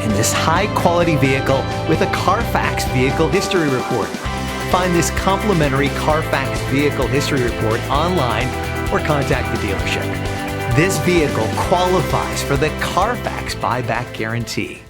in this high-quality vehicle with a Carfax Vehicle History Report. Find this complimentary Carfax Vehicle History Report online or contact the dealership. This vehicle qualifies for the Carfax Buyback Guarantee.